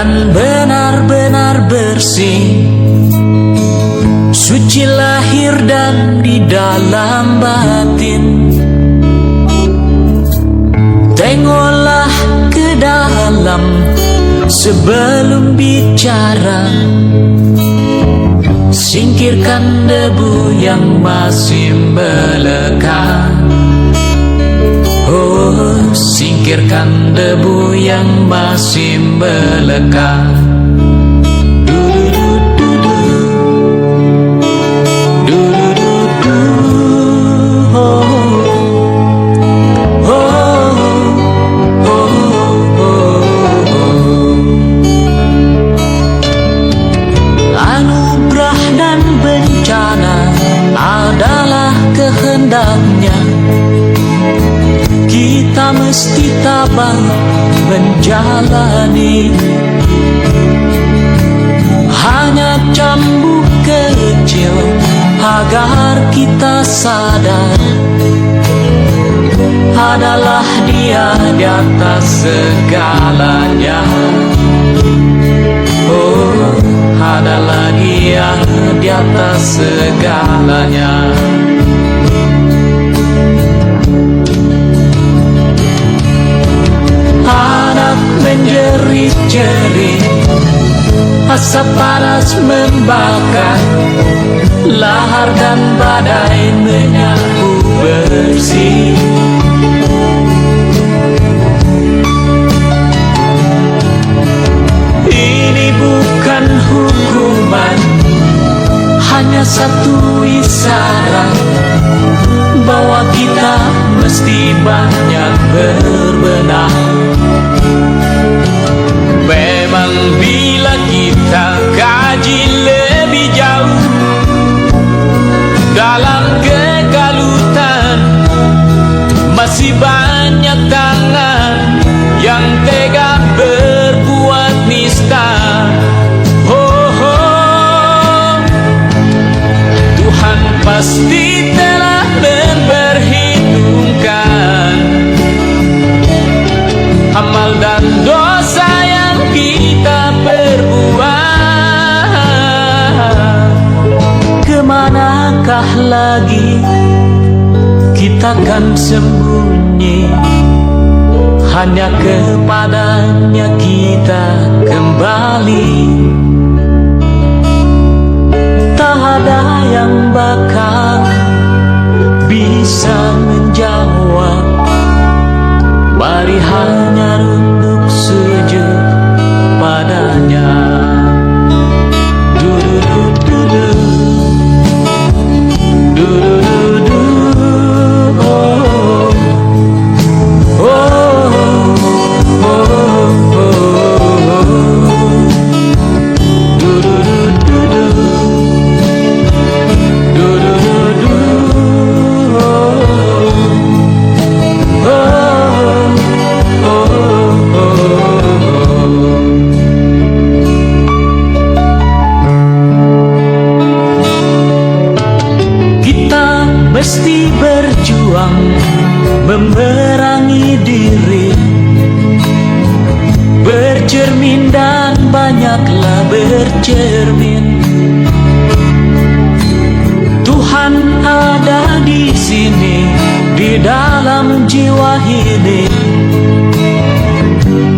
dan benar-benar bersih, suci lahir dan di dalam batin. Tengoklah ke dalam sebelum bicara, singkirkan debu yang masih melekat. Oh, singkirkan debu yang masih melekat. Anugerah dan bencana adalah kehendaknya. Kita mesti tabah menjalani. Hanya cambuk kecil agar kita sadar, adalah Dia di atas segalanya. Oh, adalah Dia di atas segalanya. Menjerit-jerit, asap panas membakar, lahar dan badai menyapu bersih. Ini bukan hukuman, hanya satu isyarat bahwa kita mesti banyak berbenah. Memang bila kita kaji lebih jauh dalam kekalutan, masih banyak tangan yang tega berbuat nista. Oh, oh, Tuhan pasti telah memperhitungkan amal dan dosa yang kita perbuat. Kemanakah lagi kita kan sembunyi? Hanya kepadanya kita kembali. Tak ada yang bakal bisa menjawab. Mari hanya runduk sujud padanya. Du-du-du-du-du, du-du-du-du, oh, oh, oh, oh, oh. Du-du-du-du-du, du-du-du-du, mesti berjuang memerangi diri, bercermin dan banyaklah bercermin. Tuhan ada di sini, di dalam jiwa ini.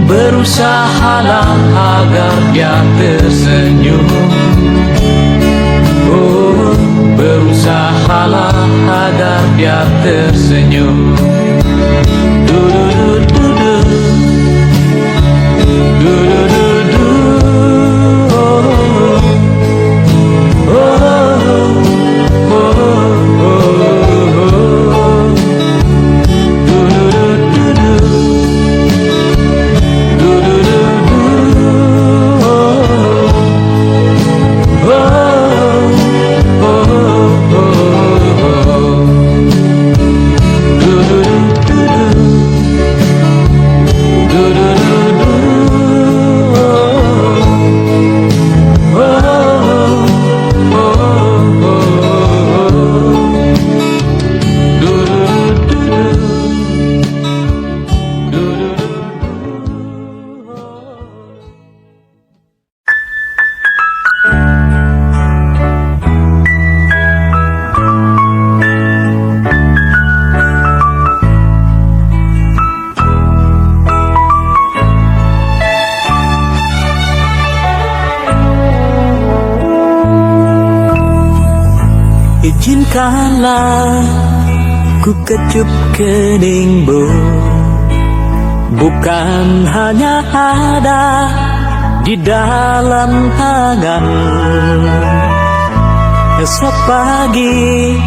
Berusahalah agar Dia tersenyum. Oh, berusahalah agar Dia tersenyum. Du-du-du-du-du, du-du-du-du, oh, oh, oh, oh, oh. Du-du-du-du-du, du-du-du-du, oh, oh. Do do do do do. Izinkanlah ku kecup keningmu, bukan hanya ada di dalam angan. Esok pagi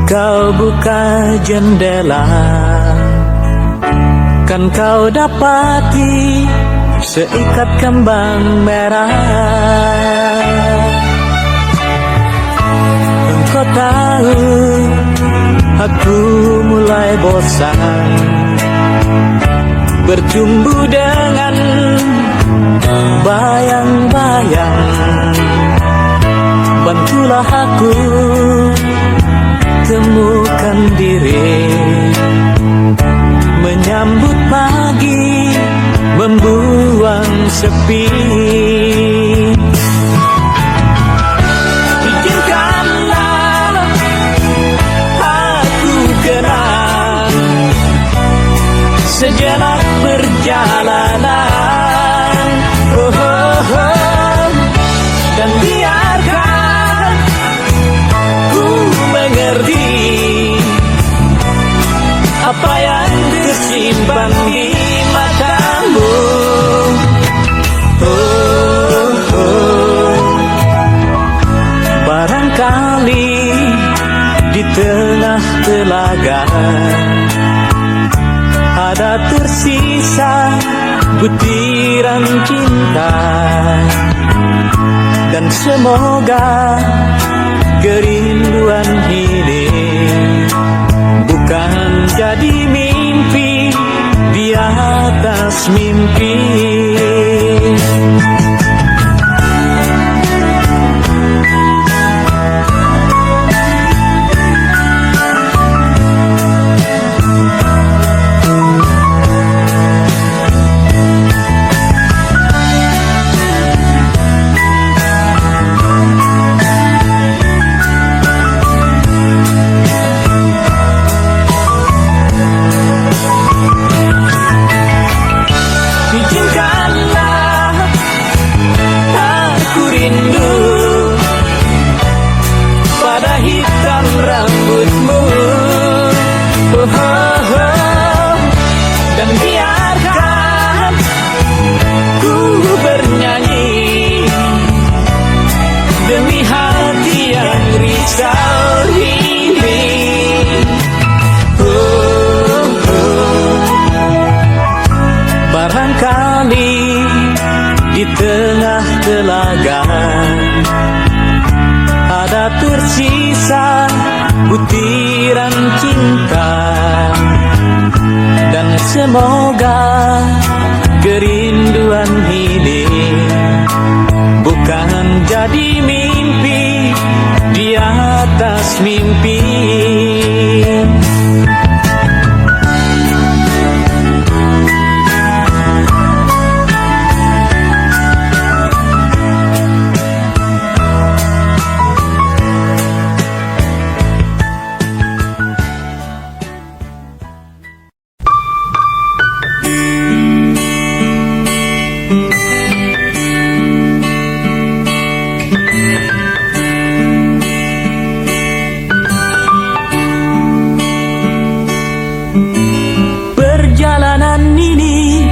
kau buka jendela, kan kau dapati seikat kembang merah. Engkau tahu aku mulai bosan berjumbu dengan bayang-bayang. Bantulah aku temukan diri, menyambut pagi, membuang sepi. Izinkanlah aku kenang sejenak perjalanan, oh, oh, oh. Dan biarkan ku mengerti apa yang tersimpan di matamu, oh, oh. Barangkali di tengah telaga ada tersisa butiran cinta, dan semoga kerinduan ini bukan jadi mimpi di atas mimpi. Dan biarkan ku bernyanyi demi hati yang risau ini, oh, oh. Barangkali di tengah telaga ada tersisa butiran cinta, dan semoga kerinduan ini bukan jadi mimpi di atas mimpi. Perjalanan ini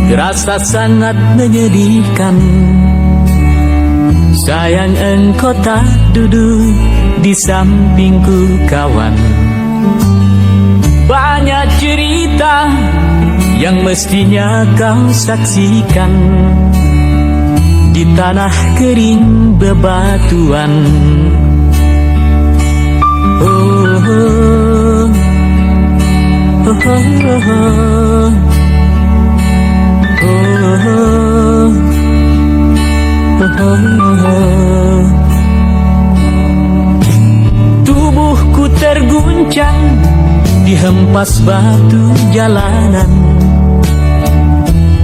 terasa sangat menyedihkan. Sayang engkau tak duduk di sampingku kawan. Banyak cerita yang mestinya kau saksikan di tanah kering bebatuan. Oh, oh, oh, oh, oh, oh, oh, oh. Tubuhku terguncang dihempas batu jalanan.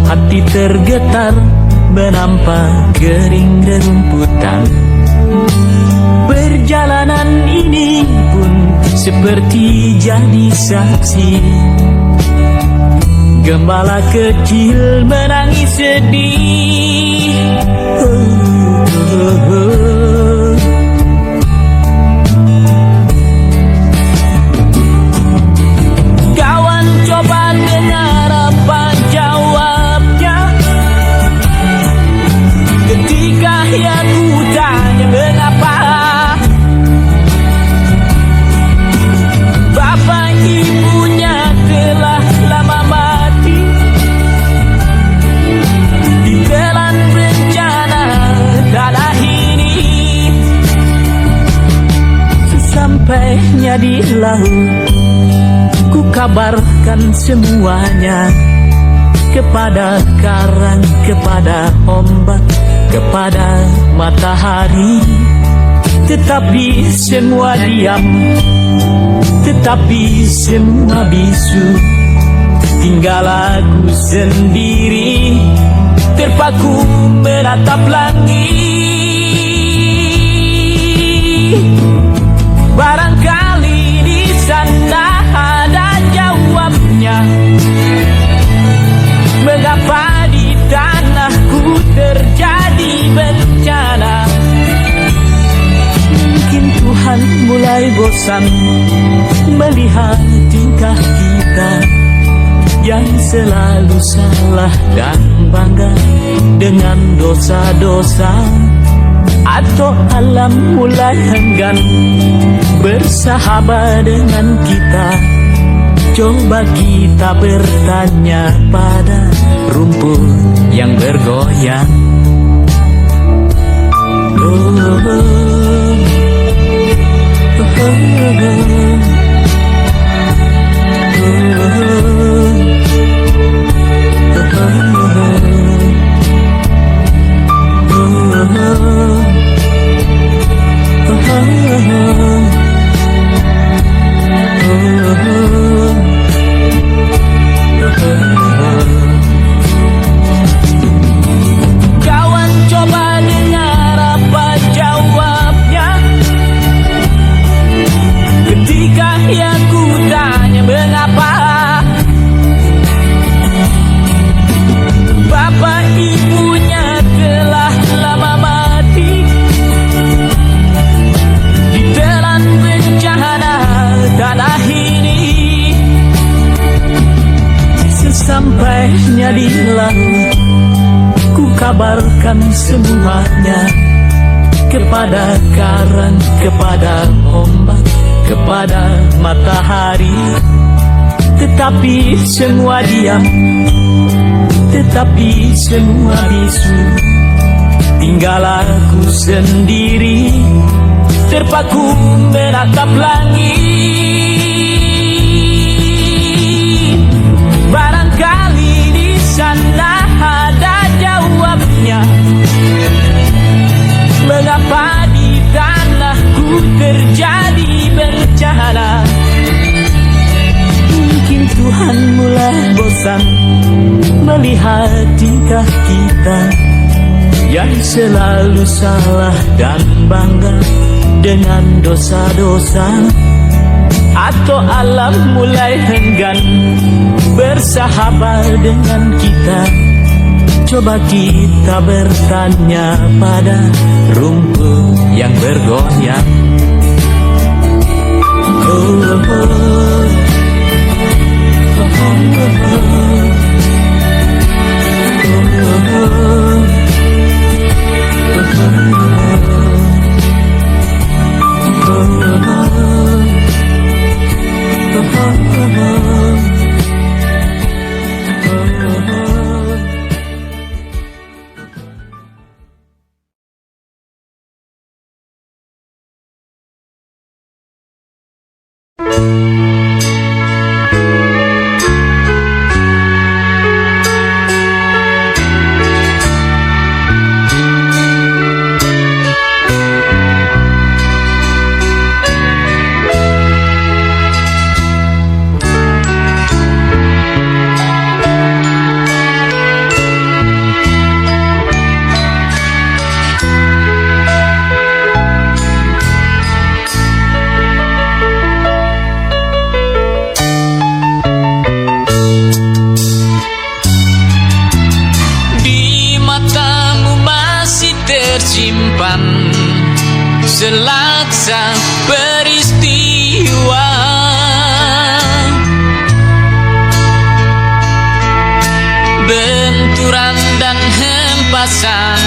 Hati tergetar menampak kering rerumputan. Perjalanan ini pun seperti jadi saksi. Gembala kecil menangis sedih. sampainya di laut, ku kabarkan semuanya kepada karang, kepada ombak, kepada matahari. Tetapi semua diam, tetapi semua bisu. Tinggal aku sendiri, terpaku menatap langit. Barangkali di sana ada jawabnya, mengapa di tanahku terjadi bencana. Mungkin Tuhan mulai bosan melihat tingkah kita yang selalu salah dan bangga dengan dosa-dosa. Atau alam mulai enggan bersahabat dengan kita. Coba kita bertanya pada rumput yang bergoyang. Kawan, coba dengar apa jawabnya ketika yang ku tanya mengapa. Bapak ibunya telah lama mati ditelan bencana tanah ini. Sesampainya di laut, ku kabarkan semuanya kepada karang, kepada ombak, kepada matahari. Tetapi semua diam, tetapi semua bisu. Tinggal aku sendiri, terpaku menatap langit. Barangkali di sana ada jawabnya, mengapa di tanahku terjadi bencana. Mungkin Tuhan mulai bosan melihat tingkah kita yang selalu salah dan bangga dengan dosa-dosa. Atau alam mulai enggan bersahabat dengan kita. Coba kita bertanya pada rumput yang bergoyang. Selaksa peristiwa, benturan dan hempasan